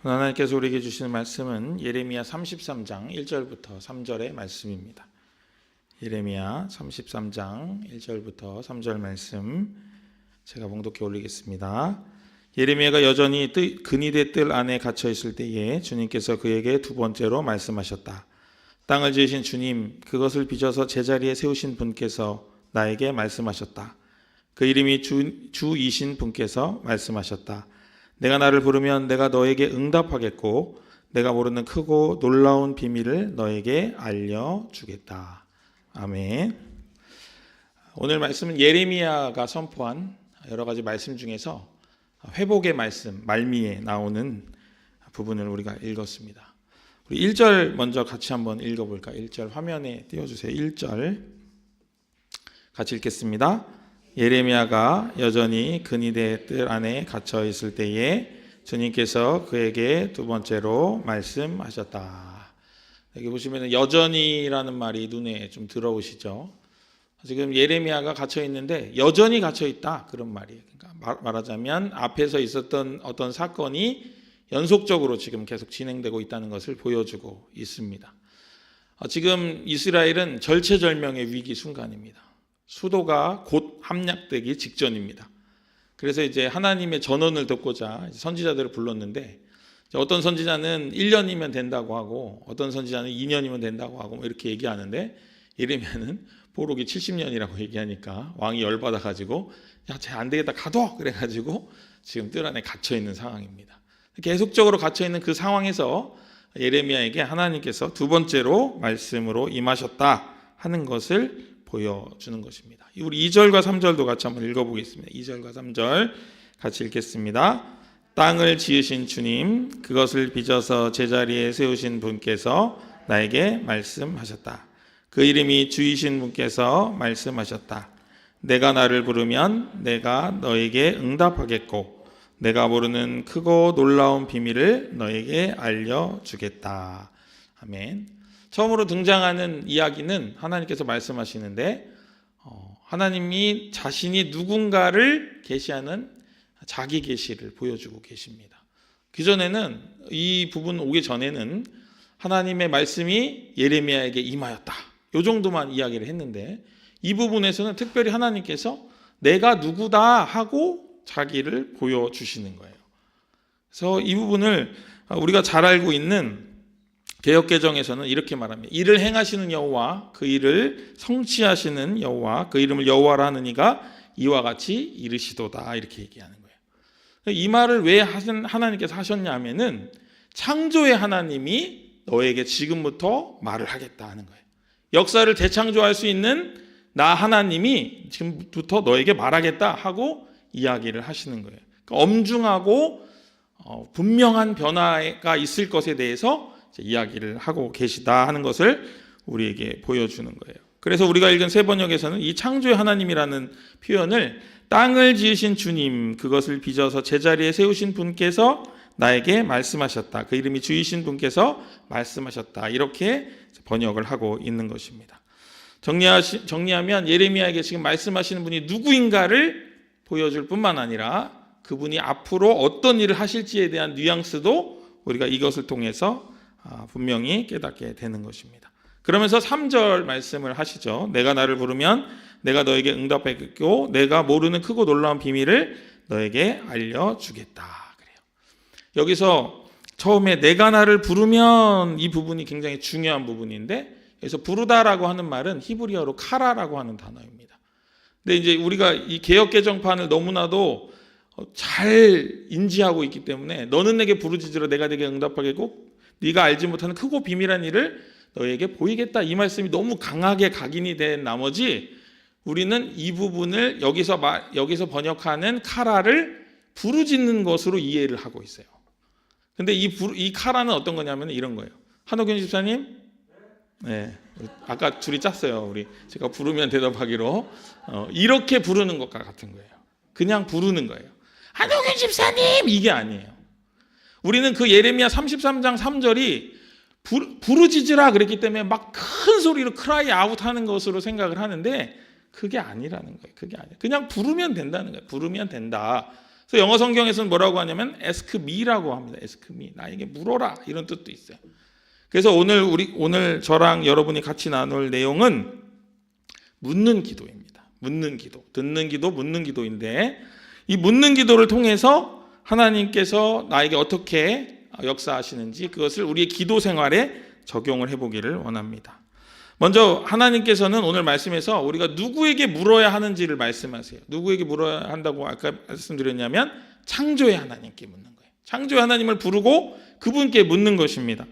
하나님께서 우리에게 주시는 말씀은 예레미야 33장 1절부터 3절의 말씀입니다. 예레미야 33장 1절부터 3절 말씀 제가 봉독해 올리겠습니다. 예레미야가 여전히 근위대 뜰 안에 갇혀 있을 때에 주님께서 그에게 두 번째로 말씀하셨다. 땅을 지으신 주님, 그것을 빚어서 제자리에 세우신 분께서 나에게 말씀하셨다. 그 이름이 주이신 분께서 말씀하셨다. 내가 나를 부르면 내가 너에게 응답하겠고 내가 모르는 크고 놀라운 비밀을 너에게 알려주겠다. 아멘. 오늘 말씀은 예레미야가 선포한 여러 가지 말씀 중에서 회복의 말씀, 말미에 나오는 부분을 우리가 읽었습니다. 우리 1절 먼저 같이 한번 읽어볼까? 1절 화면에 띄워주세요. 1절 같이 읽겠습니다. 예레미야가 여전히 근위대 뜰 안에 갇혀 있을 때에 주님께서 그에게 두 번째로 말씀하셨다. 여기 보시면 여전히라는 말이 눈에 좀 들어오시죠? 지금 예레미야가 갇혀 있는데 여전히 갇혀 있다, 그런 말이에요. 그러니까 말하자면 앞에서 있었던 어떤 사건이 연속적으로 지금 계속 진행되고 있다는 것을 보여주고 있습니다. 지금 이스라엘은 절체절명의 위기 순간입니다. 수도가 곧 함락되기 직전입니다. 그래서 이제 하나님의 전언을 듣고자 선지자들을 불렀는데, 어떤 선지자는 1년이면 된다고 하고 어떤 선지자는 2년이면 된다고 하고 이렇게 얘기하는데, 예레미야는 보록이 70년이라고 얘기하니까 왕이 열받아가지고 야, 쟤 안 되겠다, 가둬! 그래가지고 지금 뜰 안에 갇혀 있는 상황입니다. 계속적으로 갇혀 있는 그 상황에서 예레미야에게 하나님께서 두 번째로 말씀으로 임하셨다 하는 것을 보여주는 것입니다. 우리 2절과 3절도 같이 한번 읽어보겠습니다. 2절과 3절 같이 읽겠습니다. 땅을 지으신 주님, 그것을 빚어서 제자리에 세우신 분께서 나에게 말씀하셨다. 그 이름이 주이신 분께서 말씀하셨다. 내가 나를 부르면 내가 너에게 응답하겠고 내가 모르는 크고 놀라운 비밀을 너에게 알려주겠다. 아멘. 처음으로 등장하는 이야기는 하나님께서 말씀하시는데, 하나님이 자신이 누군가를 계시하는 자기 계시를 보여주고 계십니다. 그전에는, 이 부분 오기 전에는 하나님의 말씀이 예레미야에게 임하였다, 이 정도만 이야기를 했는데, 이 부분에서는 특별히 하나님께서 내가 누구다 하고 자기를 보여주시는 거예요. 그래서 이 부분을 우리가 잘 알고 있는 개역개정에서는 이렇게 말합니다. 이를 행하시는 여호와, 그 일을 성취하시는 여호와, 그 이름을 여호와라 하는 이가 이와 같이 이르시도다, 이렇게 얘기하는 거예요. 이 말을 왜 하나님께서 하셨냐 하면은 창조의 하나님이 너에게 지금부터 말을 하겠다 하는 거예요. 역사를 재창조할 수 있는 나 하나님이 지금부터 너에게 말하겠다 하고 이야기를 하시는 거예요. 그러니까 엄중하고 분명한 변화가 있을 것에 대해서 이야기를 하고 계시다 하는 것을 우리에게 보여주는 거예요. 그래서 우리가 읽은 세 번역에서는 이 창조의 하나님이라는 표현을 땅을 지으신 주님, 그것을 빚어서 제자리에 세우신 분께서 나에게 말씀하셨다. 그 이름이 주이신 분께서 말씀하셨다. 이렇게 번역을 하고 있는 것입니다. 정리하면 예레미야에게 지금 말씀하시는 분이 누구인가를 보여줄 뿐만 아니라 그분이 앞으로 어떤 일을 하실지에 대한 뉘앙스도 우리가 이것을 통해서 분명히 깨닫게 되는 것입니다. 그러면서 3절 말씀을 하시죠. 내가 나를 부르면 내가 너에게 응답하겠고 내가 모르는 크고 놀라운 비밀을 너에게 알려주겠다. 그래요. 여기서 처음에 내가 나를 부르면, 이 부분이 굉장히 중요한 부분인데, 그래서 부르다라고 하는 말은 히브리어로 카라라고 하는 단어입니다. 근데 이제 우리가 이 개역개정판을 너무나도 잘 인지하고 있기 때문에 너는 내게 부르짖으라 내가 내게 응답하겠고 네가 알지 못하는 크고 비밀한 일을 너에게 보이겠다, 이 말씀이 너무 강하게 각인이 된 나머지 우리는 이 부분을 여기서 번역하는 카라를 부르짖는 것으로 이해를 하고 있어요. 근데 이 카라는 어떤 거냐면 이런 거예요. 한옥균 집사님, 네, 아까 둘이 짰어요. 제가 부르면 대답하기로 이렇게 부르는 것과 같은 거예요. 그냥 부르는 거예요. 한옥균 집사님, 이게 아니에요. 우리는 그 예레미야 33장 3절이 부르짖으라 그랬기 때문에 막 큰 소리로 크라이 아웃 하는 것으로 생각을 하는데 그게 아니라는 거예요. 그게 아니에요. 그냥 부르면 된다는 거예요. 부르면 된다. 그래서 영어 성경에서는 뭐라고 하냐면 ask me라고 합니다. ask me. 나에게 물어라. 이런 뜻도 있어요. 그래서 오늘 저랑 여러분이 같이 나눌 내용은 묻는 기도입니다. 묻는 기도. 듣는 기도, 묻는 기도인데 이 묻는 기도를 통해서 하나님께서 나에게 어떻게 역사하시는지 그것을 우리의 기도 생활에 적용을 해보기를 원합니다. 먼저 하나님께서는 오늘 말씀에서 우리가 누구에게 물어야 하는지를 말씀하세요. 누구에게 물어야 한다고 아까 말씀드렸냐면 창조의 하나님께 묻는 거예요. 창조의 하나님을 부르고 그분께 묻는 것입니다.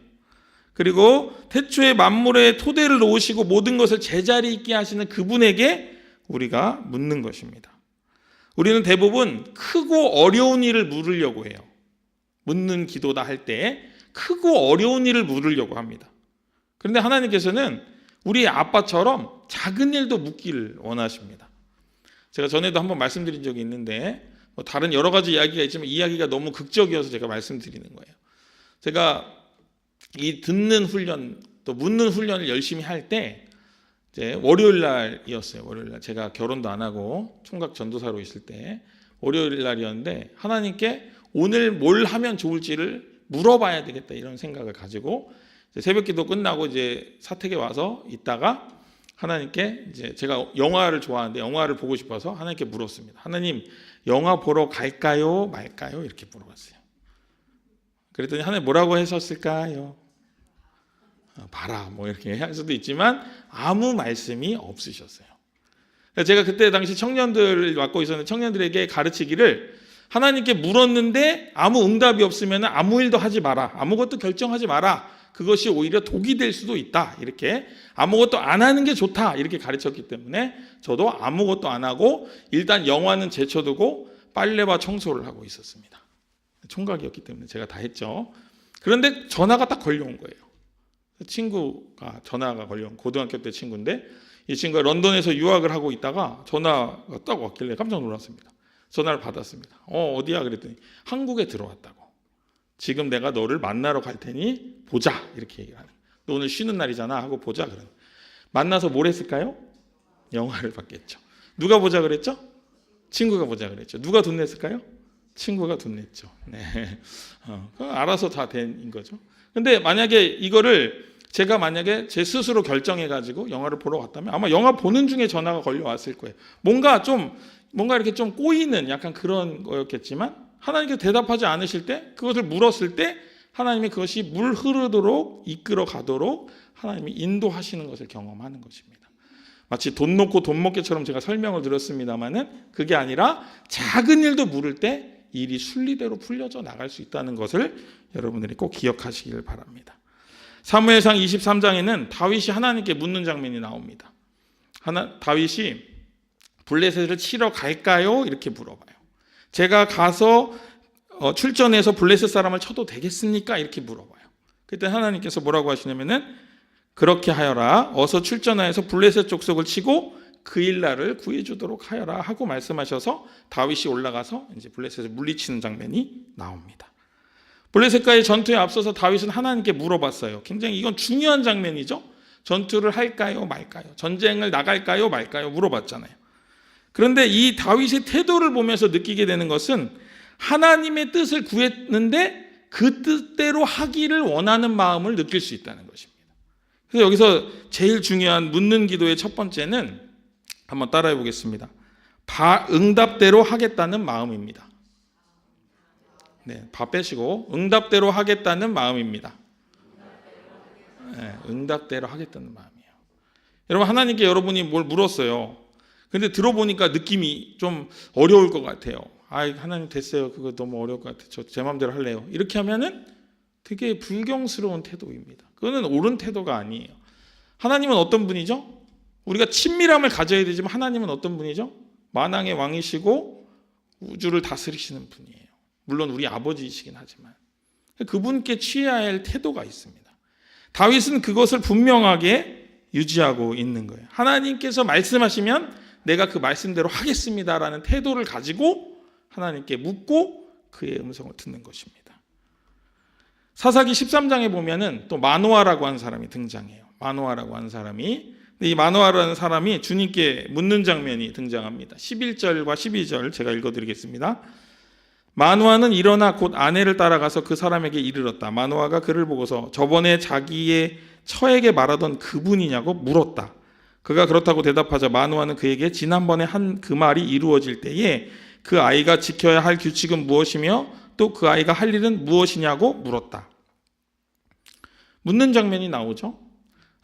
그리고 태초에 만물의 토대를 놓으시고 모든 것을 제자리 있게 하시는 그분에게 우리가 묻는 것입니다. 우리는 대부분 크고 어려운 일을 물으려고 해요. 묻는 기도다 할 때 크고 어려운 일을 물으려고 합니다. 그런데 하나님께서는 우리 아빠처럼 작은 일도 묻기를 원하십니다. 제가 전에도 한번 말씀드린 적이 있는데 다른 여러 가지 이야기가 있지만 이야기가 너무 극적이어서 제가 말씀드리는 거예요. 제가 이 듣는 훈련 또 묻는 훈련을 열심히 할 때 이제 월요일 날이었어요. 월요일 날 제가 결혼도 안 하고 총각 전도사로 있을 때 월요일 날이었는데 하나님께 오늘 뭘 하면 좋을지를 물어봐야 되겠다 이런 생각을 가지고 새벽기도 끝나고 이제 사택에 와서 있다가 하나님께 이제 제가 영화를 좋아하는데 영화를 보고 싶어서 하나님께 물었습니다. 하나님, 영화 보러 갈까요, 말까요? 이렇게 물어봤어요. 그랬더니 하나님 뭐라고 하셨을까요? 봐라, 뭐 이렇게 할 수도 있지만 아무 말씀이 없으셨어요. 제가 그때 당시 청년들을 맡고 있었는데 청년들에게 가르치기를 하나님께 물었는데 아무 응답이 없으면 아무 일도 하지 마라. 아무것도 결정하지 마라. 그것이 오히려 독이 될 수도 있다. 이렇게 아무것도 안 하는 게 좋다. 이렇게 가르쳤기 때문에 저도 아무것도 안 하고 일단 영화는 제쳐두고 빨래와 청소를 하고 있었습니다. 총각이었기 때문에 제가 다 했죠. 그런데 전화가 딱 걸려온 거예요. 친구가 전화가 걸려온 고등학교 때 친구인데 이 친구가 런던에서 유학을 하고 있다가 전화가 딱 왔길래 깜짝 놀랐습니다. 전화를 받았습니다. 어디야? 그랬더니 한국에 들어왔다고. 지금 내가 너를 만나러 갈 테니 보자 이렇게 얘기를 하는 거예요. 너 오늘 쉬는 날이잖아 하고 보자 그러는. 만나서 뭘 했을까요? 영화를 봤겠죠. 누가 보자 그랬죠? 친구가 보자 그랬죠. 누가 돈 냈을까요? 친구가 돈 냈죠. 네. 알아서 다 된 거죠. 근데 만약에 이거를 제가 만약에 제 스스로 결정해가지고 영화를 보러 갔다면 아마 영화 보는 중에 전화가 걸려왔을 거예요. 뭔가 이렇게 좀 꼬이는 약간 그런 거였겠지만 하나님께 대답하지 않으실 때 그것을 물었을 때 하나님이 그것이 물 흐르도록 이끌어 가도록 하나님이 인도하시는 것을 경험하는 것입니다. 마치 돈 놓고 돈 먹게처럼 제가 설명을 드렸습니다마는 그게 아니라 작은 일도 물을 때 일이 순리대로 풀려져 나갈 수 있다는 것을 여러분들이 꼭 기억하시길 바랍니다. 사무엘상 23장에는 다윗이 하나님께 묻는 장면이 나옵니다. 다윗이 블레셋을 치러 갈까요? 이렇게 물어봐요. 제가 가서 출전해서 블레셋 사람을 쳐도 되겠습니까? 이렇게 물어봐요. 그때 하나님께서 뭐라고 하시냐면은 그렇게 하여라. 어서 출전하여서 블레셋 족속을 치고 그 일날을 구해주도록 하여라 하고 말씀하셔서 다윗이 올라가서 이제 블레셋을 물리치는 장면이 나옵니다. 블레셋과의 전투에 앞서서 다윗은 하나님께 물어봤어요. 굉장히 이건 중요한 장면이죠. 전투를 할까요, 말까요? 전쟁을 나갈까요, 말까요? 물어봤잖아요. 그런데 이 다윗의 태도를 보면서 느끼게 되는 것은 하나님의 뜻을 구했는데 그 뜻대로 하기를 원하는 마음을 느낄 수 있다는 것입니다. 그래서 여기서 제일 중요한 묻는 기도의 첫 번째는 한번 따라해 보겠습니다. 응답대로 하겠다는 마음입니다. 네, 바 빼시고 응답대로 하겠다는 마음입니다. 네, 응답대로 하겠다는 마음이에요. 여러분 하나님께 여러분이 뭘 물었어요. 근데 들어보니까 느낌이 좀 어려울 것 같아요. 하나님 됐어요. 그거 너무 어려울 것 같아요. 저 제 마음대로 할래요. 이렇게 하면은 되게 불경스러운 태도입니다. 그거는 옳은 태도가 아니에요. 하나님은 어떤 분이죠? 우리가 친밀함을 가져야 되지만 하나님은 어떤 분이죠? 만왕의 왕이시고 우주를 다스리시는 분이에요. 물론 우리 아버지이시긴 하지만 그분께 취해야 할 태도가 있습니다. 다윗은 그것을 분명하게 유지하고 있는 거예요. 하나님께서 말씀하시면 내가 그 말씀대로 하겠습니다라는 태도를 가지고 하나님께 묻고 그의 음성을 듣는 것입니다. 사사기 13장에 보면은 또 마노아라고 하는 사람이 등장해요. 마노아라고 하는 사람이, 이 마노아라는 사람이 주님께 묻는 장면이 등장합니다. 11절과 12절 제가 읽어드리겠습니다. 마누아는 일어나 곧 아내를 따라가서 그 사람에게 이르렀다. 마누아가 그를 보고서 저번에 자기의 처에게 말하던 그분이냐고 물었다. 그가 그렇다고 대답하자 마누아는 그에게 지난번에 한 그 말이 이루어질 때에 그 아이가 지켜야 할 규칙은 무엇이며 또 그 아이가 할 일은 무엇이냐고 물었다. 묻는 장면이 나오죠.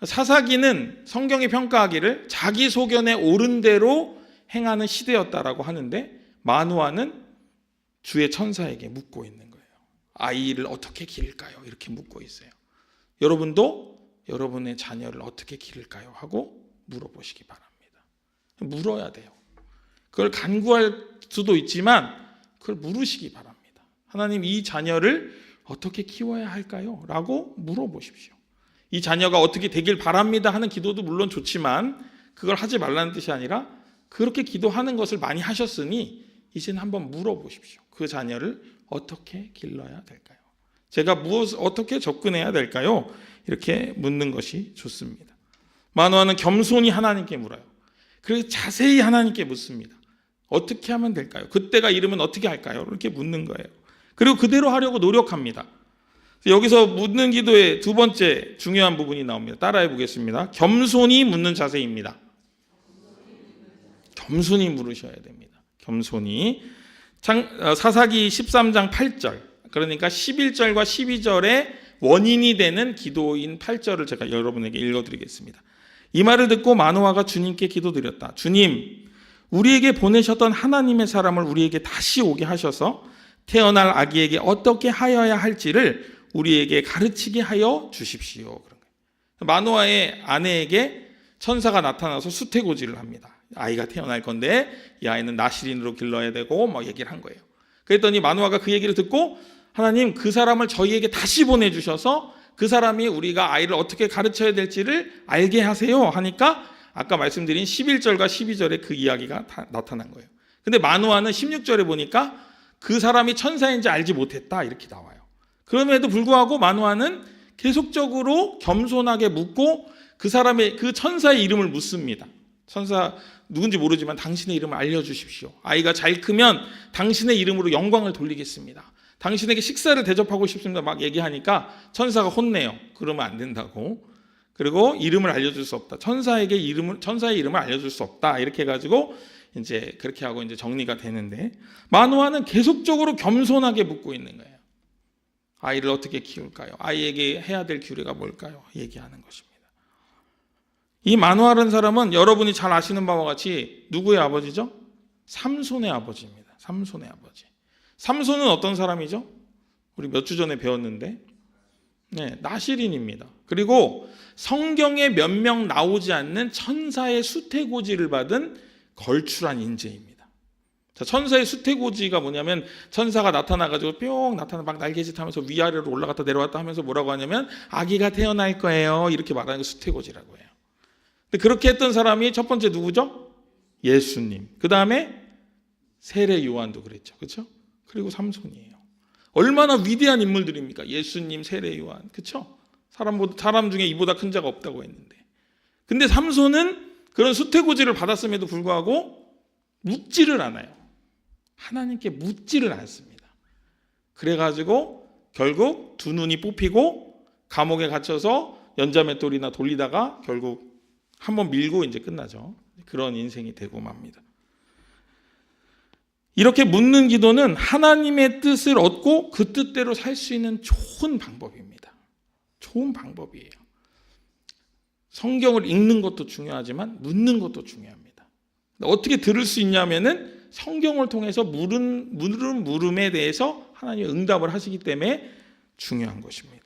사사기는 성경이 평가하기를 자기 소견에 옳은 대로 행하는 시대였다라고 하는데 마누아는 주의 천사에게 묻고 있는 거예요. 아이를 어떻게 기를까요? 이렇게 묻고 있어요. 여러분도 여러분의 자녀를 어떻게 기를까요? 하고 물어보시기 바랍니다. 물어야 돼요. 그걸 간구할 수도 있지만 그걸 물으시기 바랍니다. 하나님, 이 자녀를 어떻게 키워야 할까요? 라고 물어보십시오. 이 자녀가 어떻게 되길 바랍니다 하는 기도도 물론 좋지만 그걸 하지 말라는 뜻이 아니라 그렇게 기도하는 것을 많이 하셨으니 이제는 한번 물어보십시오. 그 자녀를 어떻게 길러야 될까요? 제가 어떻게 접근해야 될까요? 이렇게 묻는 것이 좋습니다. 마누아는 겸손히 하나님께 물어요. 그리고 자세히 하나님께 묻습니다. 어떻게 하면 될까요? 그때가 이르면 어떻게 할까요? 이렇게 묻는 거예요. 그리고 그대로 하려고 노력합니다. 여기서 묻는 기도의 두 번째 중요한 부분이 나옵니다. 따라해 보겠습니다. 겸손히 묻는 자세입니다. 겸손히 물으셔야 됩니다. 겸손히. 사사기 13장 8절, 그러니까 11절과 12절의 원인이 되는 기도인 8절을 제가 여러분에게 읽어드리겠습니다. 이 말을 듣고 마누아가 주님께 기도드렸다. 주님, 우리에게 보내셨던 하나님의 사람을 우리에게 다시 오게 하셔서 태어날 아기에게 어떻게 하여야 할지를 우리에게 가르치게 하여 주십시오. 그런 거예요. 마누아의 아내에게 천사가 나타나서 수태고지를 합니다. 아이가 태어날 건데 이 아이는 나실인으로 길러야 되고 막 얘기를 한 거예요. 그랬더니 마누아가 그 얘기를 듣고 하나님, 그 사람을 저희에게 다시 보내주셔서 그 사람이 우리가 아이를 어떻게 가르쳐야 될지를 알게 하세요 하니까 아까 말씀드린 11절과 12절에 그 이야기가 다 나타난 거예요. 근데 마누아는 16절에 보니까 그 사람이 천사인지 알지 못했다 이렇게 나와요. 그럼에도 불구하고 마누아는 계속적으로 겸손하게 묻고 그 천사의 이름을 묻습니다. 천사 누군지 모르지만 당신의 이름을 알려주십시오. 아이가 잘 크면 당신의 이름으로 영광을 돌리겠습니다. 당신에게 식사를 대접하고 싶습니다. 막 얘기하니까 천사가 혼내요. 그러면 안 된다고. 그리고 이름을 알려줄 수 없다. 천사의 이름을 알려줄 수 없다. 이렇게 해가지고 이제 그렇게 하고 이제 정리가 되는데 마누아는 계속적으로 겸손하게 묻고 있는 거예요. 아이를 어떻게 키울까요? 아이에게 해야 될 규례가 뭘까요? 얘기하는 것입니다. 이 마누아라는 사람은 여러분이 잘 아시는 바와 같이 누구의 아버지죠? 삼손의 아버지입니다. 삼손의 아버지. 삼손은 어떤 사람이죠? 우리 몇 주 전에 배웠는데 나실인입니다. 그리고 성경에 몇 명 나오지 않는 천사의 수태고지를 받은 걸출한 인재입니다. 자, 천사의 수태고지가 뭐냐면 천사가 나타나가지고 뿅 나타나 막 날개짓 하면서 위아래로 올라갔다 내려왔다 하면서 뭐라고 하냐면 아기가 태어날 거예요 이렇게 말하는 게 수태고지라고 해요. 근데 그렇게 했던 사람이 첫 번째 누구죠? 예수님. 그 다음에 세례 요한도 그랬죠. 그렇죠? 그리고 삼손이에요. 얼마나 위대한 인물들입니까? 예수님, 세례 요한. 그렇죠? 사람 중에 이보다 큰 자가 없다고 했는데. 근데 삼손은 그런 수태고지를 받았음에도 불구하고 묻지를 않아요. 하나님께 묻지를 않습니다. 그래가지고 결국 두 눈이 뽑히고 감옥에 갇혀서 연자맷돌이나 돌리다가 결국 한번 밀고 이제 끝나죠. 그런 인생이 되고 맙니다. 이렇게 묻는 기도는 하나님의 뜻을 얻고 그 뜻대로 살 수 있는 좋은 방법입니다. 좋은 방법이에요. 성경을 읽는 것도 중요하지만 묻는 것도 중요합니다. 어떻게 들을 수 있냐면은 성경을 통해서 물음에 대해서 하나님이 응답을 하시기 때문에 중요한 것입니다.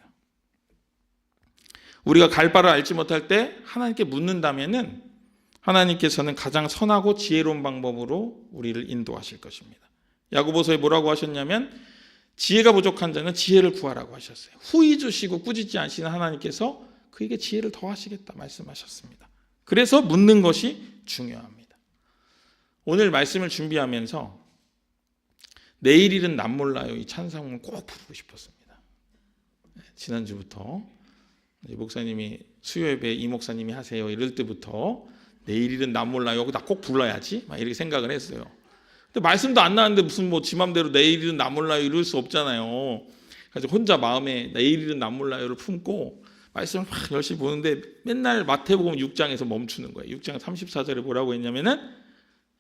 우리가 갈 바를 알지 못할 때 하나님께 묻는다면은 하나님께서는 가장 선하고 지혜로운 방법으로 우리를 인도하실 것입니다. 야고보서에 뭐라고 하셨냐면 지혜가 부족한 자는 지혜를 구하라고 하셨어요. 후히 주시고 꾸짖지 않으시는 하나님께서 그에게 지혜를 더하시겠다 말씀하셨습니다. 그래서 묻는 것이 중요합니다. 오늘 말씀을 준비하면서 내일 일은 남 몰라요 이 찬송을 꼭 부르고 싶었습니다. 지난주부터 목사님이 수요예배 이 목사님이 하세요 이럴 때부터 내일 일은 남 몰라요 나 꼭 불러야지 막 이렇게 생각을 했어요. 근데 말씀도 안 나왔는데 무슨 뭐 지 맘대로 내일은 나 몰라요 이럴 수 없잖아요. 그래서 혼자 마음에 내일은 나 몰라요를 품고 말씀을 막 열심히 보는데 맨날 마태복음 6장에서 멈추는 거예요. 6장 34절에 뭐라고 했냐면은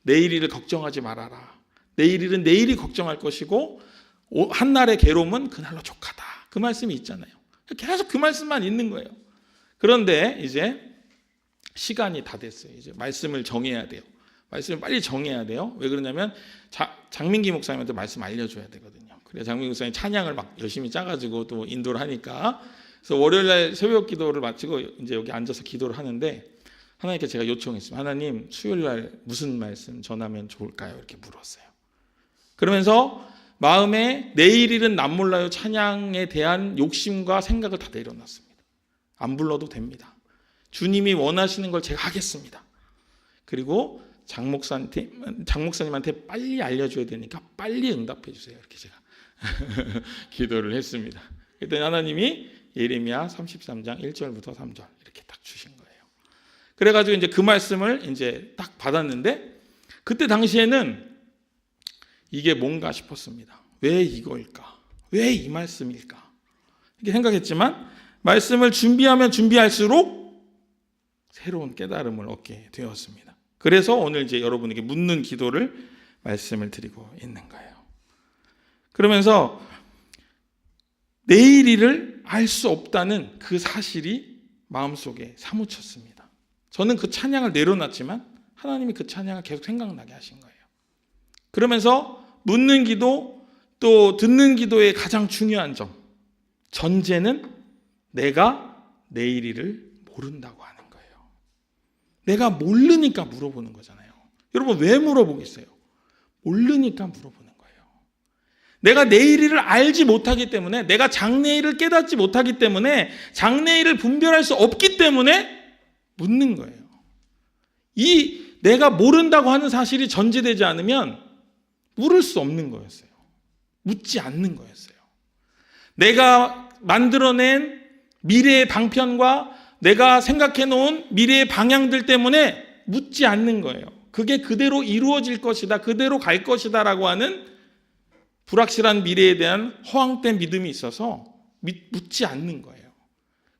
내일 일을 걱정하지 말아라. 내일 일은 내일이 걱정할 것이고 한날의 괴로움은 그날로 족하다. 그 말씀이 있잖아요. 계속 그 말씀만 있는 거예요. 그런데 이제 시간이 다 됐어요. 이제 말씀을 정해야 돼요. 말씀을 빨리 정해야 돼요. 왜 그러냐면 장민기 목사님한테 말씀 알려줘야 되거든요. 그래서 장민기 목사님 찬양을 막 열심히 짜가지고 또 인도를 하니까 그래서 월요일날 새벽 기도를 마치고 이제 여기 앉아서 기도를 하는데 하나님께 제가 요청했습니다. 하나님 수요일날 무슨 말씀 전하면 좋을까요? 이렇게 물었어요. 그러면서 마음에 내일 일은 남 몰라요 찬양에 대한 욕심과 생각을 다 내려놨습니다. 안 불러도 됩니다. 주님이 원하시는 걸 제가 하겠습니다. 그리고 장 목사님한테 빨리 알려줘야 되니까 빨리 응답해 주세요. 이렇게 제가 기도를 했습니다. 그랬더니 하나님이 예레미야 33장 1절부터 3절 이렇게 딱 주신 거예요. 그래가지고 이제 그 말씀을 이제 딱 받았는데 그때 당시에는 이게 뭔가 싶었습니다. 왜 이거일까? 왜 이 말씀일까? 이렇게 생각했지만 말씀을 준비하면 준비할수록 새로운 깨달음을 얻게 되었습니다. 그래서 오늘 이제 여러분에게 묻는 기도를 말씀을 드리고 있는 거예요. 그러면서 내일 일을 알 수 없다는 그 사실이 마음속에 사무쳤습니다. 저는 그 찬양을 내려놨지만 하나님이 그 찬양을 계속 생각나게 하신 거예요. 그러면서 묻는 기도 또 듣는 기도의 가장 중요한 점, 전제는 내가 내일 일을 모른다고 하는 거예요. 내가 모르니까 물어보는 거잖아요. 여러분 왜 물어보겠어요? 모르니까 물어보는 거예요. 내가 내일 일을 알지 못하기 때문에 내가 장래일을 깨닫지 못하기 때문에 장래일을 분별할 수 없기 때문에 묻는 거예요. 이 내가 모른다고 하는 사실이 전제되지 않으면 물을 수 없는 거였어요. 묻지 않는 거였어요. 내가 만들어낸 미래의 방편과 내가 생각해 놓은 미래의 방향들 때문에 묻지 않는 거예요. 그게 그대로 이루어질 것이다, 그대로 갈 것이다 라고 하는 불확실한 미래에 대한 허황된 믿음이 있어서 묻지 않는 거예요.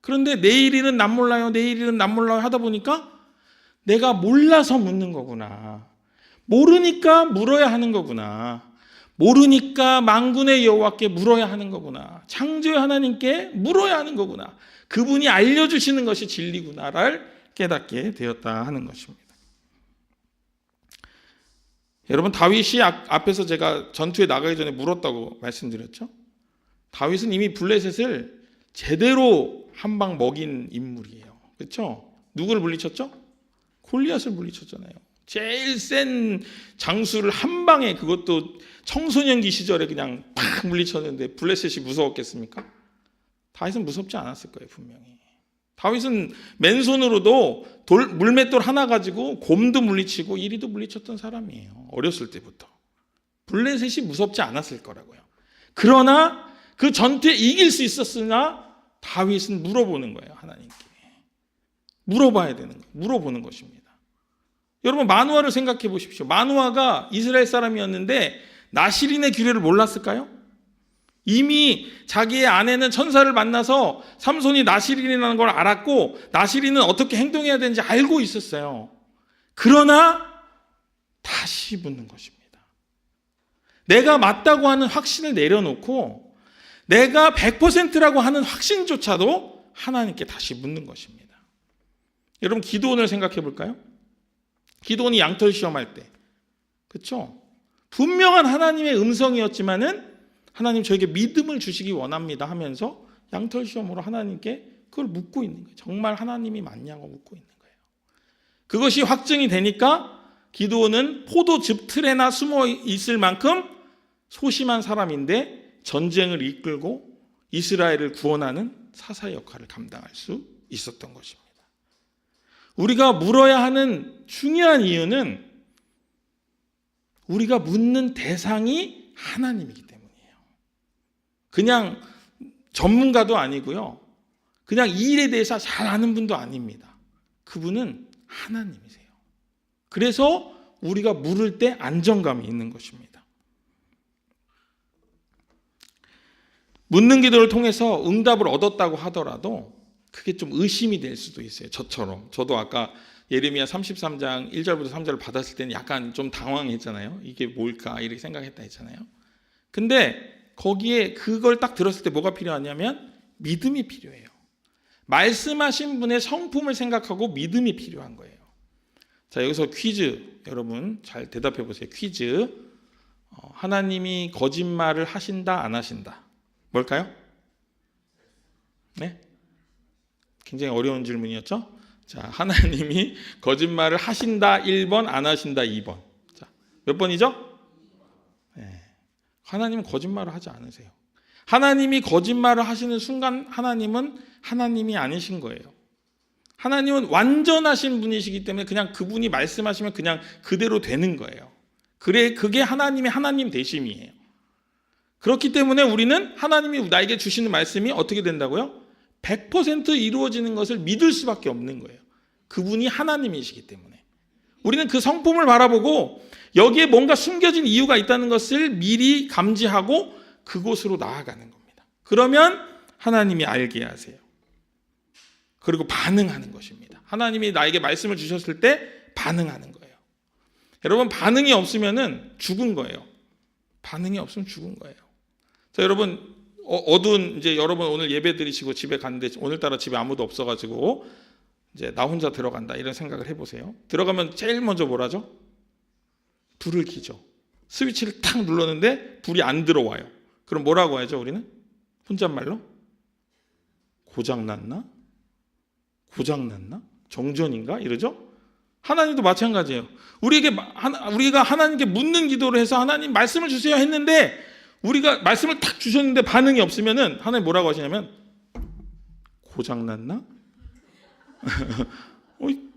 그런데 내일일은 난 몰라요, 내일일은 난 몰라요 하다 보니까 내가 몰라서 묻는 거구나. 모르니까 물어야 하는 거구나. 모르니까 만군의 여호와께 물어야 하는 거구나. 창조의 하나님께 물어야 하는 거구나. 그분이 알려주시는 것이 진리구나를 깨닫게 되었다 하는 것입니다. 여러분 다윗이 앞에서 제가 전투에 나가기 전에 물었다고 말씀드렸죠. 다윗은 이미 블레셋을 제대로 한 방 먹인 인물이에요. 그렇죠? 누구를 물리쳤죠? 골리앗을 물리쳤잖아요. 제일 센 장수를 한 방에, 그것도 청소년기 시절에 그냥 팍 물리쳤는데 블레셋이 무서웠겠습니까? 다윗은 무섭지 않았을 거예요, 분명히. 다윗은 맨손으로도 물맷돌 하나 가지고 곰도 물리치고 이리도 물리쳤던 사람이에요. 어렸을 때부터. 블레셋이 무섭지 않았을 거라고요. 그러나 그 전투에 이길 수 있었으나 다윗은 물어보는 거예요, 하나님께. 물어봐야 되는 거예요. 물어보는 것입니다. 여러분 마누아를 생각해 보십시오. 마누아가 이스라엘 사람이었는데 나시린의 규례를 몰랐을까요? 이미 자기의 아내는 천사를 만나서 삼손이 나시린이라는 걸 알았고 나시린은 어떻게 행동해야 되는지 알고 있었어요. 그러나 다시 묻는 것입니다. 내가 맞다고 하는 확신을 내려놓고 내가 100%라고 하는 확신조차도 하나님께 다시 묻는 것입니다. 여러분 기도원을 생각해 볼까요? 기도원이 양털 시험할 때, 그렇죠? 분명한 하나님의 음성이었지만은 하나님 저에게 믿음을 주시기 원합니다 하면서 양털 시험으로 하나님께 그걸 묻고 있는 거예요. 정말 하나님이 맞냐고 묻고 있는 거예요. 그것이 확증이 되니까 기도원은 포도즙 틀에나 숨어 있을 만큼 소심한 사람인데 전쟁을 이끌고 이스라엘을 구원하는 사사의 역할을 감당할 수 있었던 것입니다. 우리가 물어야 하는 중요한 이유는 우리가 묻는 대상이 하나님이기 때문이에요. 그냥 전문가도 아니고요. 그냥 이 일에 대해서 잘 아는 분도 아닙니다. 그분은 하나님이세요. 그래서 우리가 물을 때 안정감이 있는 것입니다. 묻는 기도를 통해서 응답을 얻었다고 하더라도 그게 좀 의심이 될 수도 있어요. 저처럼. 저도 아까 예레미야 33장 1절부터 3절을 받았을 때는 약간 좀 당황했잖아요. 이게 뭘까 이렇게 생각했다 했잖아요. 근데 거기에 그걸 딱 들었을 때 뭐가 필요하냐면 믿음이 필요해요. 말씀하신 분의 성품을 생각하고 믿음이 필요한 거예요. 자, 여기서 퀴즈, 여러분 잘 대답해 보세요. 퀴즈. 하나님이 거짓말을 하신다 안 하신다? 뭘까요? 네? 굉장히 어려운 질문이었죠? 자, 하나님이 거짓말을 하신다 1번, 안 하신다 2번. 자, 몇 번이죠? 네. 하나님은 거짓말을 하지 않으세요. 하나님이 거짓말을 하시는 순간 하나님은 하나님이 아니신 거예요. 하나님은 완전하신 분이시기 때문에 그냥 그분이 말씀하시면 그냥 그대로 되는 거예요. 그게 하나님의 하나님 되심이에요. 그렇기 때문에 우리는 하나님이 나에게 주시는 말씀이 어떻게 된다고요? 100% 이루어지는 것을 믿을 수밖에 없는 거예요. 그분이 하나님이시기 때문에. 우리는 그 성품을 바라보고 여기에 뭔가 숨겨진 이유가 있다는 것을 미리 감지하고 그곳으로 나아가는 겁니다. 그러면 하나님이 알게 하세요. 그리고 반응하는 것입니다. 하나님이 나에게 말씀을 주셨을 때 반응하는 거예요. 여러분, 반응이 없으면 죽은 거예요. 반응이 없으면 죽은 거예요. 자, 여러분, 어두운 이제 여러분 오늘 예배 드리시고 집에 갔는데 오늘따라 집에 아무도 없어가지고 이제 나 혼자 들어간다 이런 생각을 해보세요. 들어가면 제일 먼저 뭐라죠? 불을 켜죠. 스위치를 탁 눌렀는데 불이 안 들어와요. 그럼 뭐라고 하죠? 우리는 혼잣말로 고장났나? 고장났나? 정전인가? 이러죠? 하나님도 마찬가지예요. 우리가 하나님께 묻는 기도를 해서 하나님 말씀을 주세요 했는데 우리가 말씀을 탁 주셨는데 반응이 없으면은 하나님 뭐라고 하시냐면 고장났나?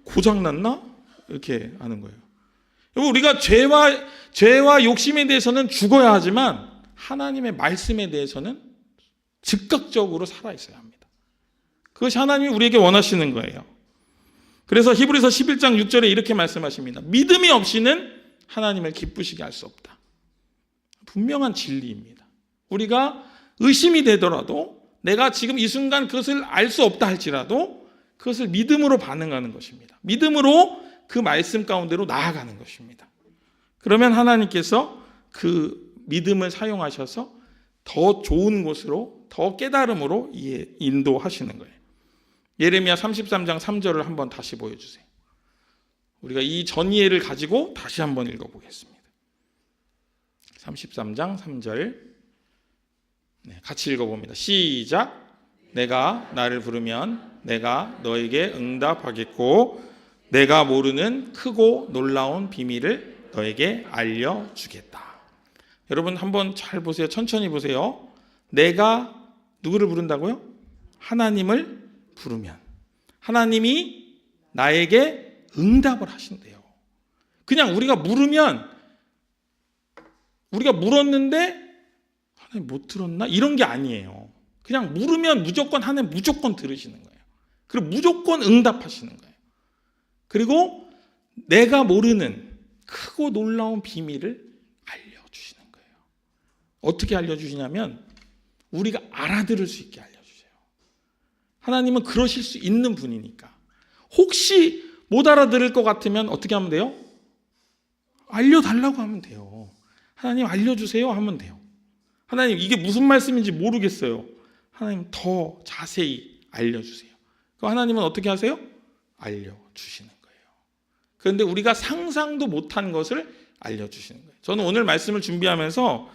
고장났나? 이렇게 하는 거예요. 여러분, 우리가 죄와 욕심에 대해서는 죽어야 하지만 하나님의 말씀에 대해서는 즉각적으로 살아있어야 합니다. 그것이 하나님이 우리에게 원하시는 거예요. 그래서 히브리서 11장 6절에 이렇게 말씀하십니다. 믿음이 없이는 하나님을 기쁘시게 할 수 없다. 분명한 진리입니다. 우리가 의심이 되더라도 내가 지금 이 순간 그것을 알 수 없다 할지라도 그것을 믿음으로 반응하는 것입니다. 믿음으로 그 말씀 가운데로 나아가는 것입니다. 그러면 하나님께서 그 믿음을 사용하셔서 더 좋은 곳으로 더 깨달음으로 인도하시는 거예요. 예레미야 33장 3절을 한번 다시 보여주세요. 우리가 이 전이해를 가지고 다시 한번 읽어보겠습니다. 33장 3절 같이 읽어봅니다. 시작. 내가 나를 부르면 내가 너에게 응답하겠고 내가 모르는 크고 놀라운 비밀을 너에게 알려주겠다. 여러분 한번 잘 보세요. 천천히 보세요. 내가 누구를 부른다고요? 하나님을 부르면 하나님이 나에게 응답을 하신대요. 그냥 우리가 물으면 우리가 물었는데 하나님 못 들었나? 이런 게 아니에요. 그냥 물으면 무조건 하나님 무조건 들으시는 거예요. 그리고 무조건 응답하시는 거예요. 그리고 내가 모르는 크고 놀라운 비밀을 알려주시는 거예요. 어떻게 알려주시냐면 우리가 알아들을 수 있게 알려주세요. 하나님은 그러실 수 있는 분이니까. 혹시 못 알아들을 것 같으면 어떻게 하면 돼요? 알려달라고 하면 돼요. 하나님 알려주세요 하면 돼요. 하나님 이게 무슨 말씀인지 모르겠어요. 하나님 더 자세히 알려주세요. 그럼 하나님은 어떻게 하세요? 알려주시는 거예요. 그런데 우리가 상상도 못한 것을 알려주시는 거예요. 저는 오늘 말씀을 준비하면서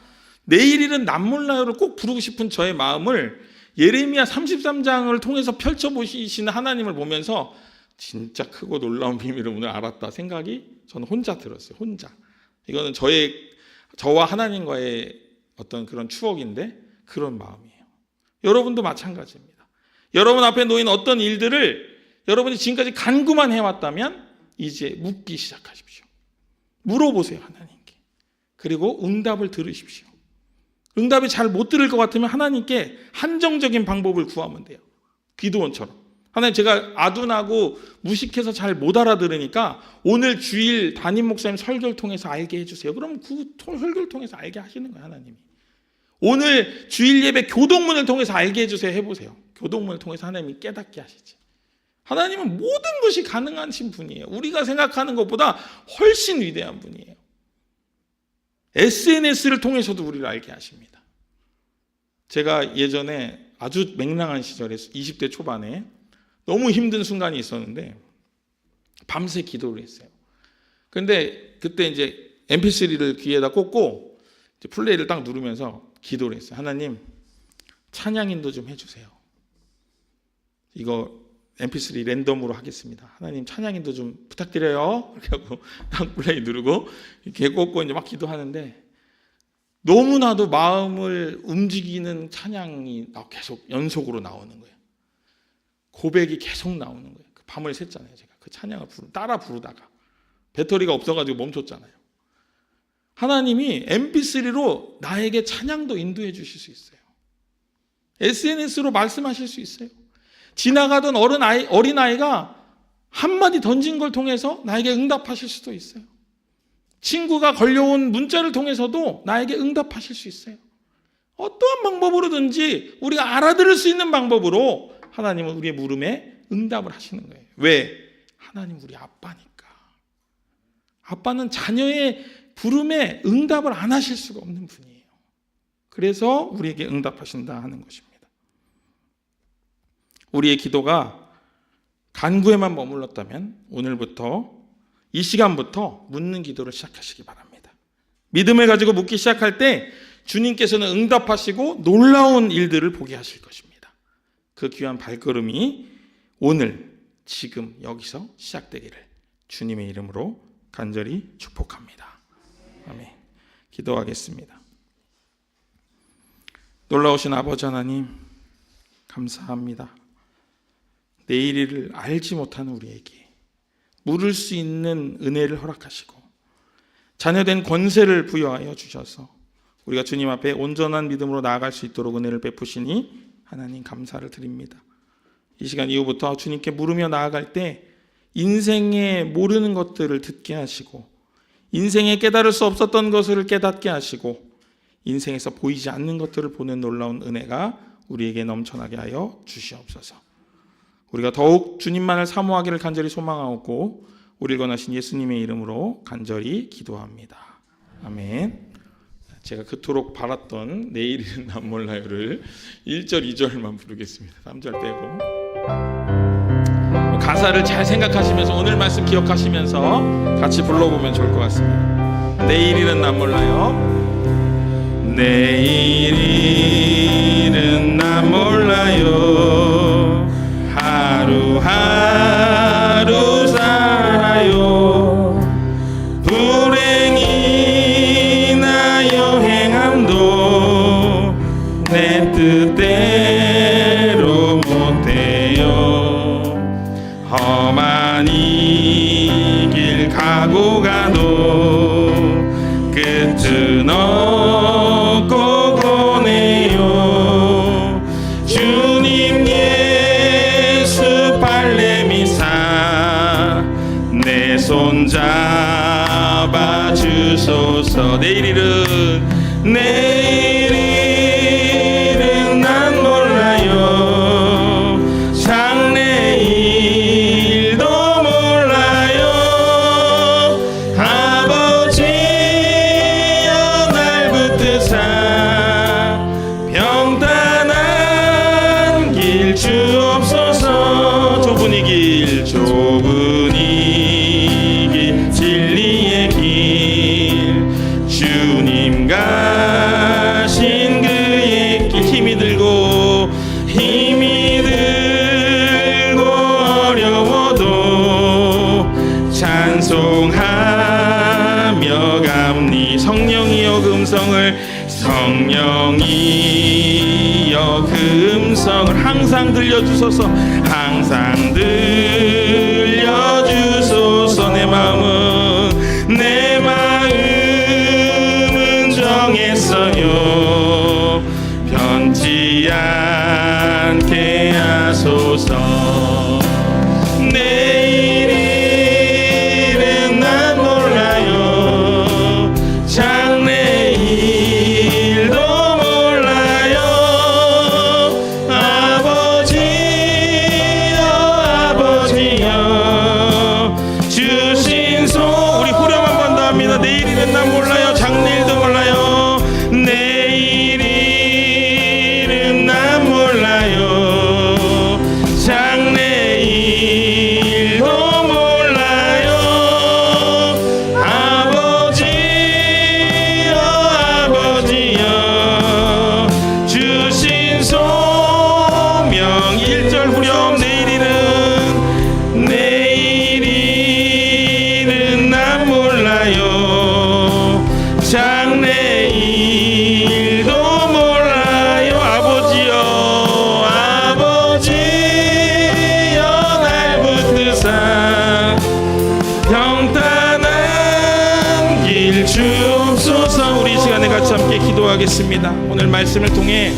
내일일은 남몰라요를 꼭 부르고 싶은 저의 마음을 예레미야 33장을 통해서 펼쳐보시는 하나님을 보면서 진짜 크고 놀라운 비밀을 오늘 알았다 생각이 저는 혼자 들었어요. 혼자. 이거는 저와 하나님과의 어떤 그런 추억인데 그런 마음이에요. 여러분도 마찬가지입니다. 여러분 앞에 놓인 어떤 일들을 여러분이 지금까지 간구만 해왔다면 이제 묻기 시작하십시오. 물어보세요, 하나님께. 그리고 응답을 들으십시오. 응답이 잘 못 들을 것 같으면 하나님께 한정적인 방법을 구하면 돼요. 기도원처럼. 하나님, 제가 아둔하고 무식해서 잘 못 알아들으니까 오늘 주일 담임 목사님 설교를 통해서 알게 해주세요. 그럼 그 설교를 통해서 알게 하시는 거예요, 하나님이. 오늘 주일 예배 교동문을 통해서 알게 해주세요. 해보세요. 교동문을 통해서 하나님이 깨닫게 하시지. 하나님은 모든 것이 가능하신 분이에요. 우리가 생각하는 것보다 훨씬 위대한 분이에요. SNS를 통해서도 우리를 알게 하십니다. 제가 예전에 아주 맹랑한 시절에 20대 초반에 너무 힘든 순간이 있었는데 밤새 기도를 했어요. 그런데 그때 이제 MP3를 귀에다 꽂고 이제 플레이를 딱 누르면서 기도를 했어요. 하나님, 찬양 인도 좀 해주세요. 이거 MP3 랜덤으로 하겠습니다. 하나님, 찬양 인도 좀 부탁드려요. 이렇게 하고 딱 플레이 누르고 이렇게 꽂고 이제 막 기도하는데 너무나도 마음을 움직이는 찬양이 계속 연속으로 나오는 거예요. 고백이 계속 나오는 거예요. 그 밤을 샜잖아요. 제가 그 찬양을 따라 부르다가 배터리가 없어가지고 멈췄잖아요. 하나님이 MP3로 나에게 찬양도 인도해 주실 수 있어요. SNS로 말씀하실 수 있어요. 지나가던 어린아이가 한마디 던진 걸 통해서 나에게 응답하실 수도 있어요. 친구가 걸려온 문자를 통해서도 나에게 응답하실 수 있어요. 어떠한 방법으로든지 우리가 알아들을 수 있는 방법으로 하나님은 우리의 물음에 응답을 하시는 거예요. 왜? 하나님 우리 아빠니까. 아빠는 자녀의 부름에 응답을 안 하실 수가 없는 분이에요. 그래서 우리에게 응답하신다 하는 것입니다. 우리의 기도가 간구에만 머물렀다면 오늘부터 이 시간부터 묻는 기도를 시작하시기 바랍니다. 믿음을 가지고 묻기 시작할 때 주님께서는 응답하시고 놀라운 일들을 보게 하실 것입니다. 그 귀한 발걸음이 오늘 지금 여기서 시작되기를 주님의 이름으로 간절히 축복합니다. 아멘. 기도하겠습니다. 놀라우신 아버지 하나님, 감사합니다. 내일을 알지 못하는 우리에게 물을 수 있는 은혜를 허락하시고 자녀된 권세를 부여하여 주셔서 우리가 주님 앞에 온전한 믿음으로 나아갈 수 있도록 은혜를 베푸시니 하나님 감사를 드립니다. 이 시간 이후부터 주님께 물으며 나아갈 때 인생에 모르는 것들을 듣게 하시고 인생에 깨달을 수 없었던 것을 깨닫게 하시고 인생에서 보이지 않는 것들을 보는 놀라운 은혜가 우리에게 넘쳐나게 하여 주시옵소서. 우리가 더욱 주님만을 사모하기를 간절히 소망하고 우리를 권하신 예수님의 이름으로 간절히 기도합니다. 아멘. 제가 그토록 바랐던 내일은 난 몰라요를 1절, 2절만 부르겠습니다. 3절 빼고. 가사를 잘 생각하시면서 오늘 말씀 기억하시면서 같이 불러보면 좋을 것 같습니다. 내일은 난 몰라요. 내일은 난 몰라요. 하루하루 살아요. 불행이나 여행함도 내 뜻대로 못해요. 험한 이 길 가고 가도 끝은 없고 보네요. 주님 예수 발레미사 내 손 잡아 주소서. 내일은 난 몰라요. 장래일도 몰라요. 아버지여 날 붙드사 평탄한 길 주옵소서. 좁은 이 길 진리의 길 주님 가신 그의 길. 힘이 들고 어려워도 찬송하며 갑니. 성령이여 금성을 항상 들려주소서. 항상 들려주소서. 내 마음은 정했어요. 변치 않게 하소서. 기도하겠습니다. 오늘 말씀을 통해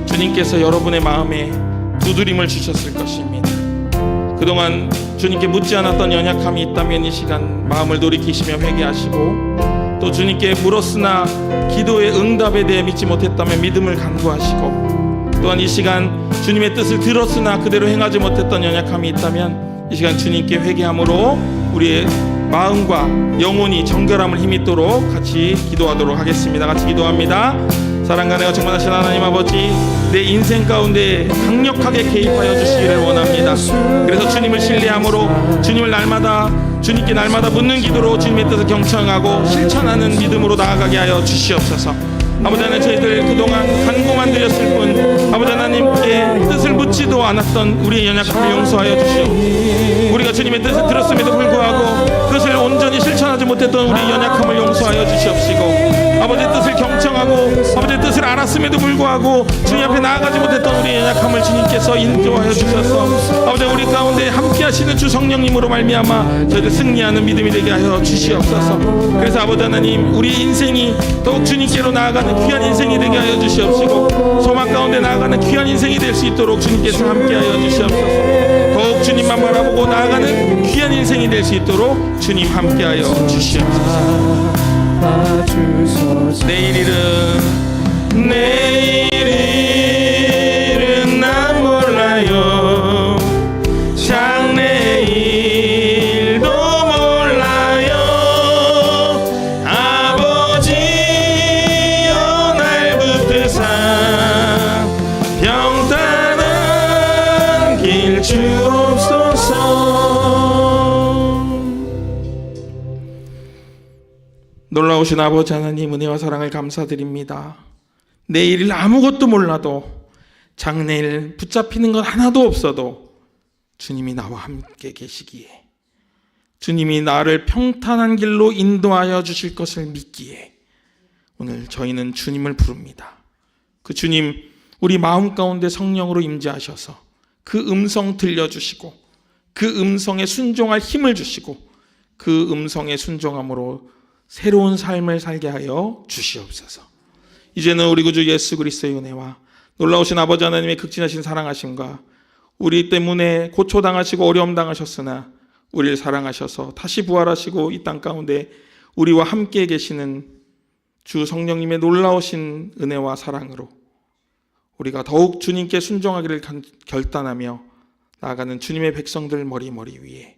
주님께서 여러분의 마음에 두드림을 주셨을 것입니다. 그동안 주님께 묻지 않았던 연약함이 있다면 이 시간 마음을 돌이키시며 회개하시고, 또 주님께 물었으나 기도의 응답에 대해 믿지 못했다면 믿음을 간구하시고, 또한 이 시간 주님의 뜻을 들었으나 그대로 행하지 못했던 연약함이 있다면 이 시간 주님께 회개함으로 우리의 마음과 영혼이 정결함을 힘있도록 같이 기도하도록 하겠습니다. 같이 기도합니다. 사랑과 내가 충만하신 하나님 아버지, 내 인생 가운데 강력하게 개입하여 주시기를 원합니다. 그래서 주님을 신뢰함으로 주님께 날마다 묻는 기도로 주님의 뜻을 경청하고 실천하는 믿음으로 나아가게 하여 주시옵소서. 아버지 하나님, 저희들 그동안 간구만 드렸을 뿐 아버지 하나님께 뜻을 묻지도 않았던 우리의 연약함을 용서하여 주시옵소서. 우리가 주님의 뜻을 들었음에도 불구하고 그것을 온전히 실천하지 못했던 우리의 연약함을 용서하여 주시옵시고, 아버지의 뜻을 경청하고 아버지의 뜻을 알았음에도 불구하고 주님 앞에 나아가지 못했던 우리의 연약함을 주님께서 인도하여 주셔서 아버지 우리 가운데 함께 하시는 주 성령님으로 말미암아 저희들 승리하는 믿음이 되게 하여 주시옵소서. 그래서 아버지 하나님, 우리 인생이 더욱 주님께로 나아가는 귀한 인생이 되게 하여 주시옵시고, 소망 가운데 나아가는 귀한 인생이 될 수 있도록 주님께서 함께 하여 주시옵소서. 더욱 주님만 바라보고 나아가는 귀한 인생이 될 수 있도록 주님 함께 하여 주시옵소서. 내일은 난 몰라요. 장래일도 몰라요. 아버지여 날 붙드사 평탄한 길 주옵소서. 놀라우신 아버지 하나님, 은혜와 사랑을 감사드립니다. 내일 아무것도 몰라도, 장래일 붙잡히는 것 하나도 없어도 주님이 나와 함께 계시기에, 주님이 나를 평탄한 길로 인도하여 주실 것을 믿기에 오늘 저희는 주님을 부릅니다. 그 주님, 우리 마음 가운데 성령으로 임재하셔서 그 음성 들려주시고, 그 음성에 순종할 힘을 주시고, 그 음성에 순종함으로 새로운 삶을 살게 하여 주시옵소서. 이제는 우리 구주 예수 그리스도의 은혜와 놀라우신 아버지 하나님의 극진하신 사랑하심과 우리 때문에 고초당하시고 어려움 당하셨으나 우리를 사랑하셔서 다시 부활하시고 이 땅 가운데 우리와 함께 계시는 주 성령님의 놀라우신 은혜와 사랑으로 우리가 더욱 주님께 순종하기를 결단하며 나아가는 주님의 백성들 머리 위에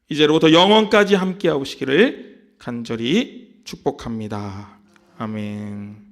이제로부터 영원까지 함께 하시기를 간절히 축복합니다. 아멘.